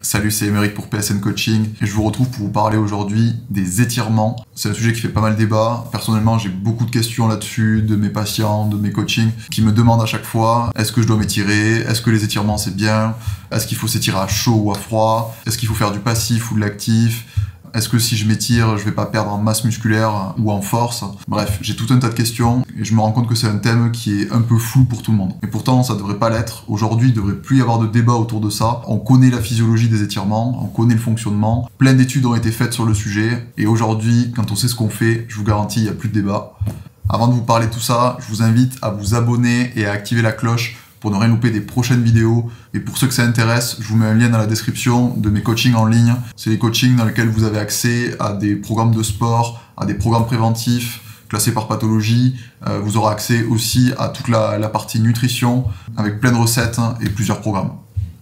Salut, c'est Émeric pour PSN Coaching et je vous retrouve pour vous parler aujourd'hui des étirements. C'est un sujet qui fait pas mal débat. Personnellement, j'ai beaucoup de questions là-dessus de mes patients, de mes coachings qui me demandent à chaque fois est-ce que je dois m'étirer? Est-ce que les étirements c'est bien? Est-ce qu'il faut s'étirer à chaud ou à froid? Est-ce qu'il faut faire du passif ou de l'actif? Est-ce que si je m'étire, je vais pas perdre en masse musculaire ou en force? Bref, j'ai tout un tas de questions et je me rends compte que c'est un thème qui est un peu flou pour tout le monde. Et pourtant, ça devrait pas l'être. Aujourd'hui, il devrait plus y avoir de débat autour de ça. On connaît la physiologie des étirements, on connaît le fonctionnement. Plein d'études ont été faites sur le sujet. Et aujourd'hui, quand on sait ce qu'on fait, je vous garantis, il n'y a plus de débat. Avant de vous parler de tout ça, je vous invite à vous abonner et à activer la cloche pour ne rien louper des prochaines vidéos. Et pour ceux que ça intéresse, je vous mets un lien dans la description de mes coachings en ligne. C'est les coachings dans lesquels vous avez accès à des programmes de sport, à des programmes préventifs classés par pathologie. Vous aurez accès aussi à toute la partie nutrition avec plein de recettes et plusieurs programmes.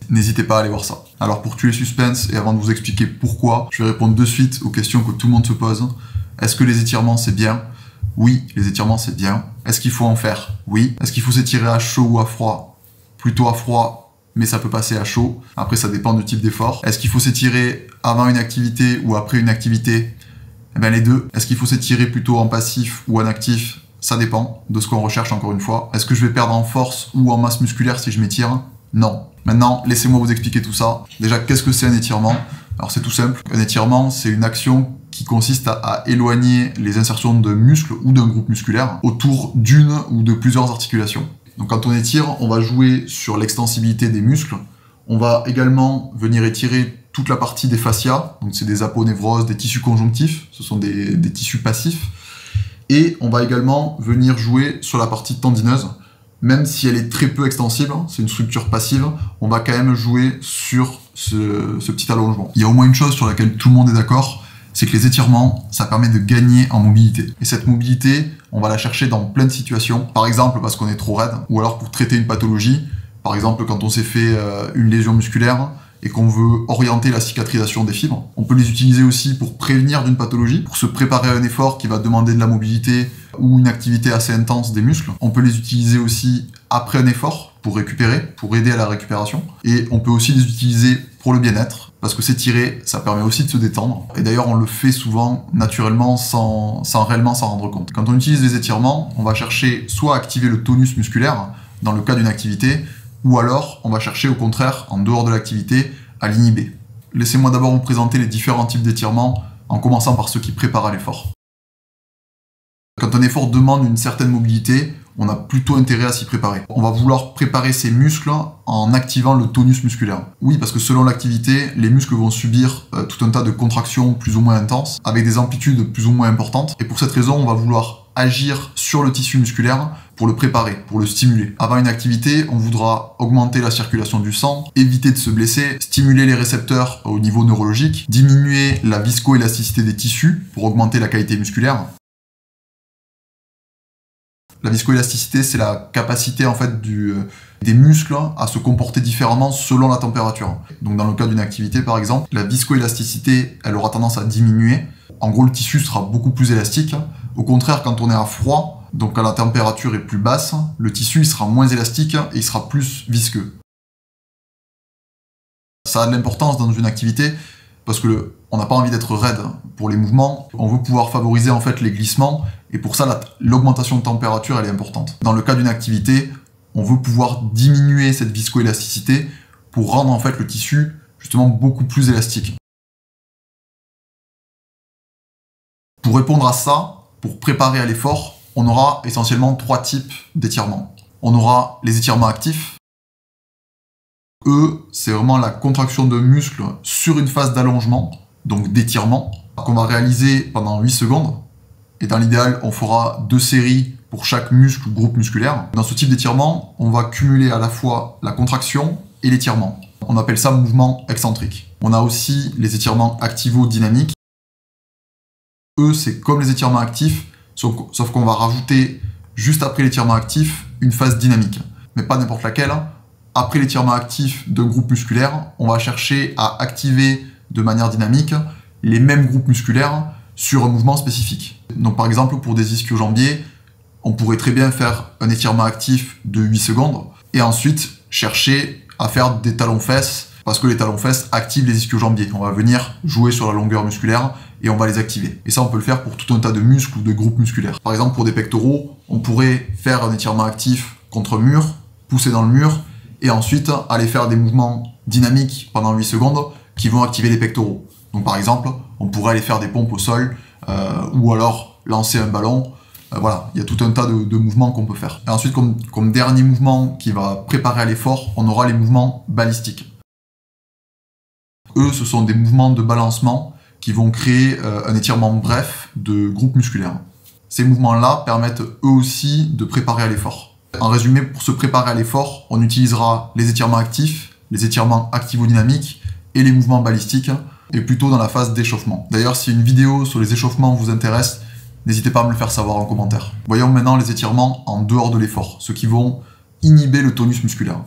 N'hésitez pas à aller voir ça. Alors pour tuer le suspense et avant de vous expliquer pourquoi, je vais répondre de suite aux questions que tout le monde se pose. Est-ce que les étirements c'est bien? Oui, les étirements c'est bien. Est-ce qu'il faut en faire? Oui. Est-ce qu'il faut s'étirer à chaud ou à froid? Plutôt à froid, mais ça peut passer à chaud. Après, ça dépend du type d'effort. Est-ce qu'il faut s'étirer avant une activité ou après une activité? Eh bien, les deux. Est-ce qu'il faut s'étirer plutôt en passif ou en actif? Ça dépend de ce qu'on recherche, encore une fois. Est-ce que je vais perdre en force ou en masse musculaire si je m'étire? Non. Maintenant, laissez-moi vous expliquer tout ça. Déjà, qu'est-ce que c'est un étirement? Alors, c'est tout simple. Un étirement, c'est une action qui consiste à éloigner les insertions de muscles ou d'un groupe musculaire autour d'une ou de plusieurs articulations. Donc quand on étire, on va jouer sur l'extensibilité des muscles. On va également venir étirer toute la partie des fascias, donc c'est des aponevroses, des tissus conjonctifs, ce sont des tissus passifs. Et on va également venir jouer sur la partie tendineuse, même si elle est très peu extensible, c'est une structure passive, on va quand même jouer sur ce petit allongement. Il y a au moins une chose sur laquelle tout le monde est d'accord, c'est que les étirements, ça permet de gagner en mobilité. Et cette mobilité, on va la chercher dans plein de situations. Par exemple, parce qu'on est trop raide, ou alors pour traiter une pathologie. Par exemple, quand on s'est fait une lésion musculaire et qu'on veut orienter la cicatrisation des fibres. On peut les utiliser aussi pour prévenir d'une pathologie, pour se préparer à un effort qui va demander de la mobilité ou une activité assez intense des muscles. On peut les utiliser aussi après un effort, pour récupérer, pour aider à la récupération. Et on peut aussi les utiliser pour le bien-être, parce que s'étirer, ça permet aussi de se détendre. Et d'ailleurs, on le fait souvent naturellement sans réellement s'en rendre compte. Quand on utilise les étirements, on va chercher soit à activer le tonus musculaire, dans le cas d'une activité, ou alors on va chercher au contraire, en dehors de l'activité, à l'inhiber. Laissez-moi d'abord vous présenter les différents types d'étirements, en commençant par ceux qui préparent à l'effort. Quand un effort demande une certaine mobilité, on a plutôt intérêt à s'y préparer. On va vouloir préparer ses muscles en activant le tonus musculaire. Oui, parce que selon l'activité, les muscles vont subir tout un tas de contractions plus ou moins intenses, avec des amplitudes plus ou moins importantes. Et pour cette raison, on va vouloir agir sur le tissu musculaire pour le préparer, pour le stimuler. Avant une activité, on voudra augmenter la circulation du sang, éviter de se blesser, stimuler les récepteurs au niveau neurologique, diminuer la viscoélasticité des tissus pour augmenter la qualité musculaire. La viscoélasticité, c'est la capacité en fait des muscles à se comporter différemment selon la température. Donc dans le cas d'une activité par exemple, la viscoélasticité, elle aura tendance à diminuer. En gros, le tissu sera beaucoup plus élastique. Au contraire, quand on est à froid, donc quand la température est plus basse, le tissu il sera moins élastique et il sera plus visqueux. Ça a de l'importance dans une activité parce que on n'a pas envie d'être raide pour les mouvements. On veut pouvoir favoriser en fait les glissements et pour ça l'augmentation de température elle est importante. Dans le cas d'une activité, on veut pouvoir diminuer cette viscoélasticité pour rendre en fait le tissu justement beaucoup plus élastique. Pour répondre à ça, pour préparer à l'effort, on aura essentiellement trois types d'étirements. On aura les étirements actifs. Eux, c'est vraiment la contraction de muscles sur une phase d'allongement, donc d'étirement, qu'on va réaliser pendant 8 secondes. Et dans l'idéal, on fera 2 séries pour chaque muscle ou groupe musculaire. Dans ce type d'étirement, on va cumuler à la fois la contraction et l'étirement. On appelle ça mouvement excentrique. On a aussi les étirements activo-dynamiques. Eux, c'est comme les étirements actifs, sauf qu'on va rajouter, juste après l'étirement actif, une phase dynamique. Mais pas n'importe laquelle. Après l'étirement actif d'un groupe musculaire, on va chercher à activer de manière dynamique les mêmes groupes musculaires sur un mouvement spécifique. Donc par exemple, pour des ischio-jambiers, on pourrait très bien faire un étirement actif de 8 secondes et ensuite chercher à faire des talons-fesses Parce que les talons-fesses activent les ischio-jambiers. On va venir jouer sur la longueur musculaire et on va les activer. Et ça, on peut le faire pour tout un tas de muscles ou de groupes musculaires. Par exemple, pour des pectoraux, on pourrait faire un étirement actif contre mur, pousser dans le mur, et ensuite aller faire des mouvements dynamiques pendant 8 secondes qui vont activer les pectoraux. Donc par exemple, on pourrait aller faire des pompes au sol, ou alors lancer un ballon. Voilà, il y a tout un tas de mouvements qu'on peut faire. Et ensuite, comme dernier mouvement qui va préparer à l'effort, on aura les mouvements balistiques. Eux, ce sont des mouvements de balancement qui vont créer un étirement bref de groupe musculaire. Ces mouvements-là permettent eux aussi de préparer à l'effort. En résumé, pour se préparer à l'effort, on utilisera les étirements actifs, les étirements activo-dynamiques et les mouvements balistiques, et plutôt dans la phase d'échauffement. D'ailleurs, si une vidéo sur les échauffements vous intéresse, n'hésitez pas à me le faire savoir en commentaire. Voyons maintenant les étirements en dehors de l'effort, ceux qui vont inhiber le tonus musculaire.